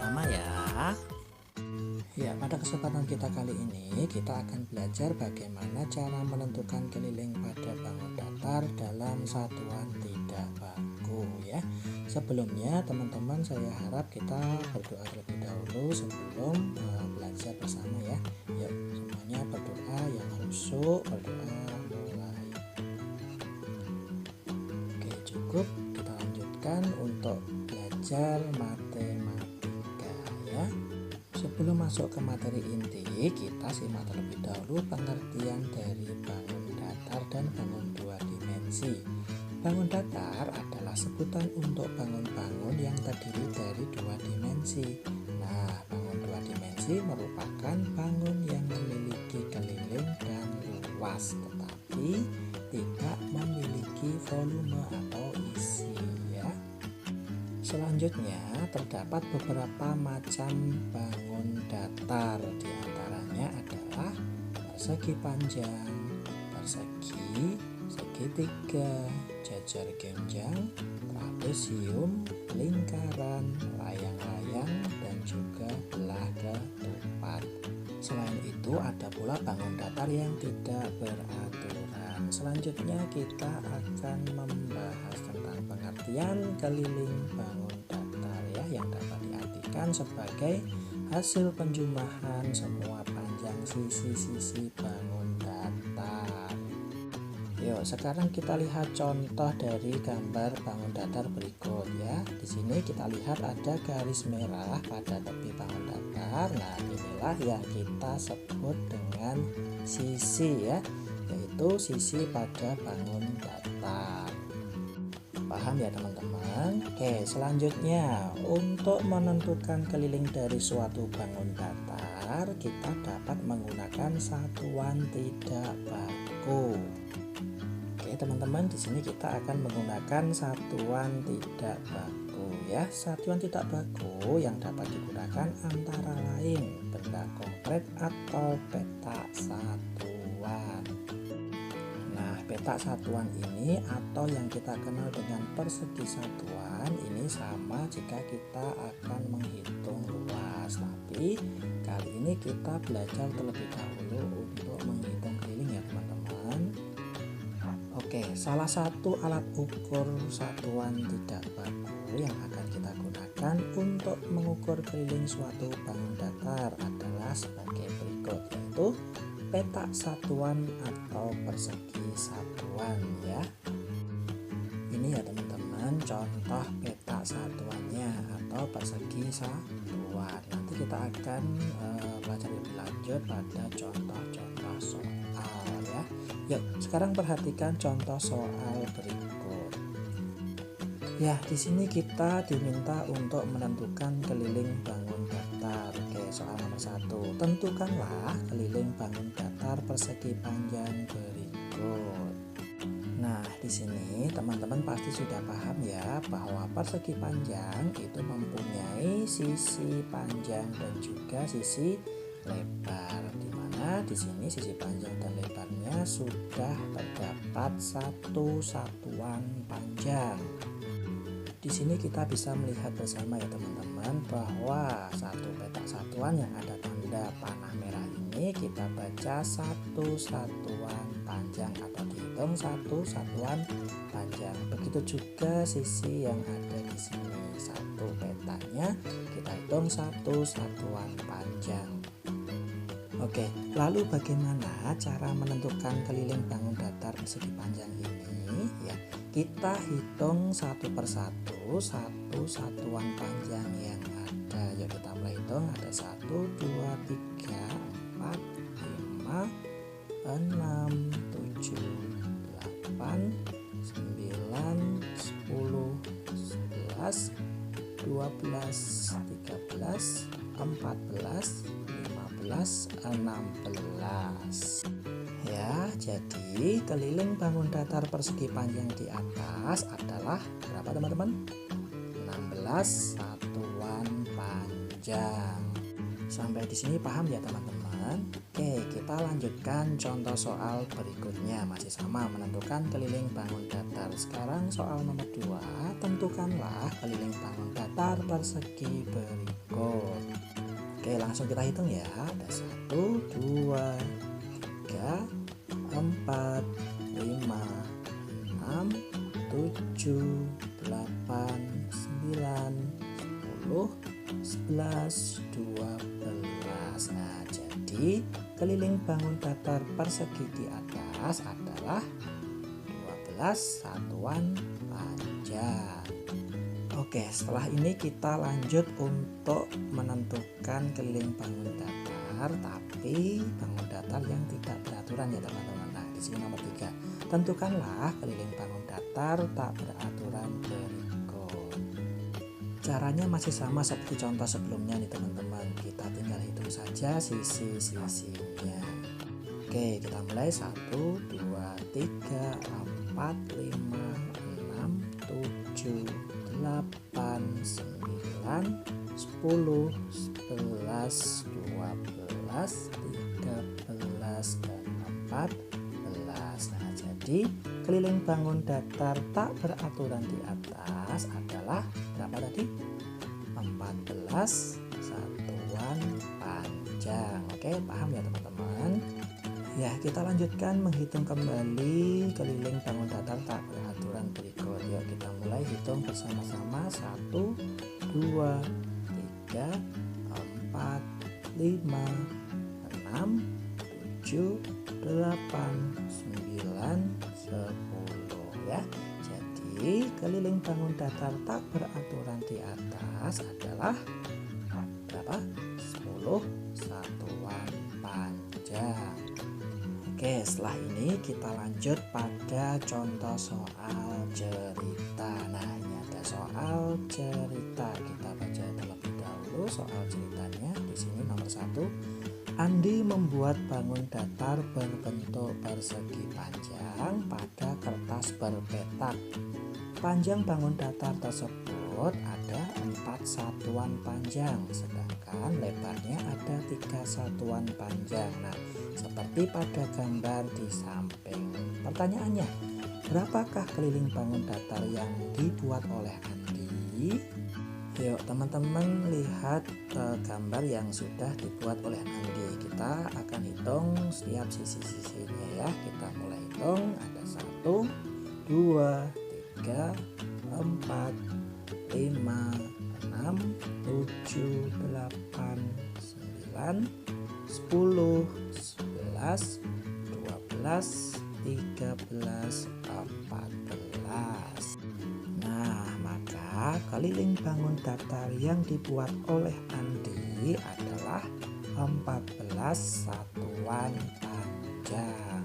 bersama ya. Ya, pada kesempatan kita kali ini kita akan belajar bagaimana cara menentukan keliling pada bangun datar dalam satuan tidak baku ya. Sebelumnya teman-teman, saya harap kita berdoa terlebih dahulu sebelum belajar bersama ya. Yuk semuanya berdoa yang khusyuk, berdoa mulai. Oke, cukup, kita lanjutkan untuk belajar matematika ya. Sebelum masuk ke materi inti, kita simak terlebih dahulu pengertian dari bangun datar dan bangun dua dimensi. Bangun datar adalah sebutan untuk bangun-bangun yang terdiri dari dua dimensi. Nah, bangun dua dimensi merupakan bangun yang memiliki keliling dan luas, tetapi tidak memiliki volume atau isi ya. Selanjutnya terdapat beberapa macam bangun datar, diantaranya adalah persegi panjang, persegi, segitiga, jajar genjang, trapesium, lingkaran, layang-layang, dan juga belah ketupat. Selain itu ada pula bangun datar yang tidak beraturan. Selanjutnya kita akan membahas tentang pengertian keliling bangun datar ya, yang dapat diartikan sebagai hasil penjumlahan semua panjang sisi-sisi bangun datar. Yuk, sekarang kita lihat contoh dari gambar bangun datar berikut ya. Di sini kita lihat ada garis merah pada tepi bangun datar. Nah, inilah yang kita sebut dengan sisi ya, yaitu sisi pada bangun datar. Paham ya teman-teman? Oke, selanjutnya untuk menentukan keliling dari suatu bangun datar, kita dapat menggunakan satuan tidak baku. Oke teman-teman, di sini kita akan menggunakan satuan tidak baku ya. Satuan tidak baku yang dapat digunakan antara lain benda konkret atau petak satuan. Nah, petak satuan ini atau yang kita kenal dengan persegi satuan ini sama jika kita akan menghitung luas. Tapi kali ini kita belajar terlebih dahulu untuk menghitung keliling ya teman-teman. Oke, salah satu alat ukur satuan tidak baku yang akan kita gunakan untuk mengukur keliling suatu bangun datar adalah sebagai berikut, yaitu petak satuan atau persegi satuan ya. Ini ya teman-teman contoh petak satuannya atau persegi satuan. Nanti kita akan belajar lebih lanjut pada contoh-contoh soal ya. Yuk, sekarang perhatikan contoh soal berikut. Ya, di sini kita diminta untuk menentukan keliling bangun datar. Oke, soal nomor 1. Tentukanlah keliling bangun datar persegi panjang berikut. Nah, di sini teman-teman pasti sudah paham ya bahwa persegi panjang itu mempunyai sisi panjang dan juga sisi lebar, di mana di sini sisi panjang dan lebarnya sudah terdapat satu satuan panjang. Di sini kita bisa melihat bersama ya teman-teman bahwa satu petak satuan yang ada tanda panah merah ini kita baca satu satuan panjang atau dihitung satu satuan panjang. Begitu juga sisi yang ada di sini, satu petaknya kita hitung satu satuan panjang. Oke, lalu bagaimana cara menentukan keliling bangun datar persegi panjang ini ya? Kita hitung satu persatu satu satuan panjang yang ada. Yuk kita mulai hitung. Ada 1, 2, 3, 4, 5, 6, 7, 8, 9, 10, 11, 12, 13, 14, 15, 16 ya. Jadi keliling bangun datar persegi panjang di atas adalah berapa teman-teman? 16 satuan panjang. Sampai di sini paham ya teman-teman? teman-teman. Oke, kita lanjutkan contoh soal berikutnya. Masih sama, menentukan keliling bangun datar. Sekarang soal nomor 2, tentukanlah keliling bangun datar persegi berikut. Oke, langsung kita hitung ya. Ada 1, 2, 3, 4, 5, 6, 7, 8, 9, 10, 11, 12. Nah, jadi keliling bangun datar persegi di atas adalah 12 satuan panjang. Oke, setelah ini kita lanjut untuk menentukan keliling bangun datar, tapi bangun datar yang tidak beraturan ya teman-teman. Nah, di sini nomor 3, tentukanlah keliling bangun datar tak beraturan berikut. Caranya masih sama seperti contoh sebelumnya nih teman-teman. Kita tinggal hitung saja sisi-sisinya. Oke, kita mulai 1, 2, 3, 4, 5, 6, 7, 8, 9, 10, 11, 12, 13, dan 14. Nah, jadi keliling bangun datar tak beraturan di atas adalah berapa tadi? 14 satuan panjang. Oke, paham ya teman-teman? Ya, kita lanjutkan menghitung kembali keliling bangun datar tak beraturan berikut. Yuk kita mulai hitung bersama-sama. 1, 2, 3, 4, 5, 6, 7, 8, 9, 10 ya. Jadi keliling bangun datar tak beraturan di atas adalah berapa? 10 satuan panjang. Oke, setelah ini kita lanjut pada contoh soal cerita. Nah, ini ada soal cerita. Kita baca terlebih dahulu soal ceritanya. Di sini nomor 1, Andi membuat bangun datar berbentuk persegi panjang pada kertas berpetak. Panjang bangun datar tersebut ada 4 satuan panjang, sedangkan lebarnya ada 3 satuan panjang. Nah, seperti pada gambar di samping. Pertanyaannya, berapakah keliling bangun datar yang dibuat oleh Andi? Yuk teman-teman lihat gambar yang sudah dibuat oleh Andi. Kita akan hitung setiap sisi-sisinya ya. Kita mulai hitung. Ada 1, 2, 3, 4, 5, 6, 7, 8, 9, 10, 11, 12, 13, 14. Nah, maka keliling bangun datar yang dibuat oleh Andi adalah 14 satuan panjang.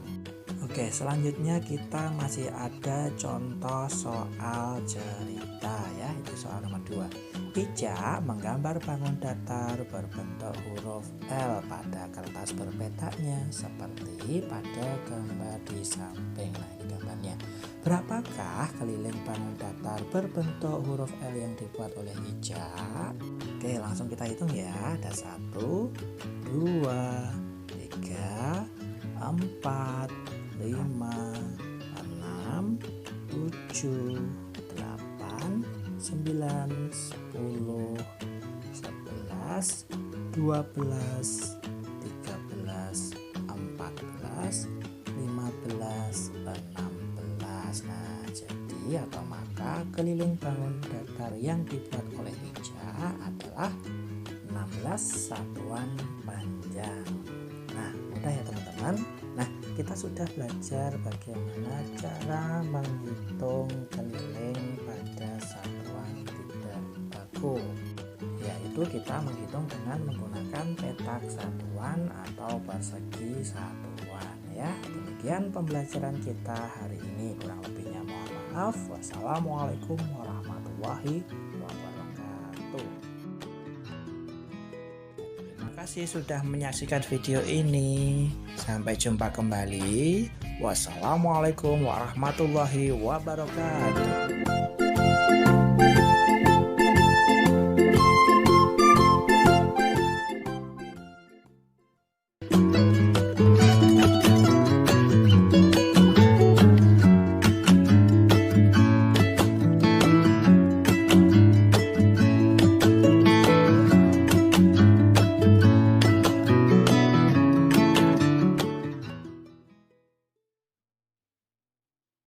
Oke, selanjutnya kita masih ada contoh soal cerita ya. Itu soal nomor 2. Ica menggambar bangun datar berbentuk huruf L pada kertas berpetaknya seperti pada gambar di samping. Nah, ini gambarnya. Berapakah keliling bangun datar berbentuk huruf L yang dibuat oleh Ica? Oke, langsung kita hitung ya. Ada 1, 2, 3, 4, 5, 6, 7, 8, 9, 10, 11, 12, 13, 14, 15, 16. Nah, jadi atau maka keliling bangun datar yang dibuat oleh Ica adalah 16 satuan panjang. Nah, mudah ya teman-teman. Nah, kita sudah belajar bagaimana cara menghitung keliling pada satuan tidak baku, yaitu kita menghitung dengan menggunakan petak satuan atau persegi satuan ya. Demikian pembelajaran kita hari ini, kurang lebihnya mohon maaf. Wassalamualaikum warahmatullahi wabarakatuh. Terima kasih sudah menyaksikan video ini. Sampai jumpa kembali. Wassalamualaikum warahmatullahi wabarakatuh.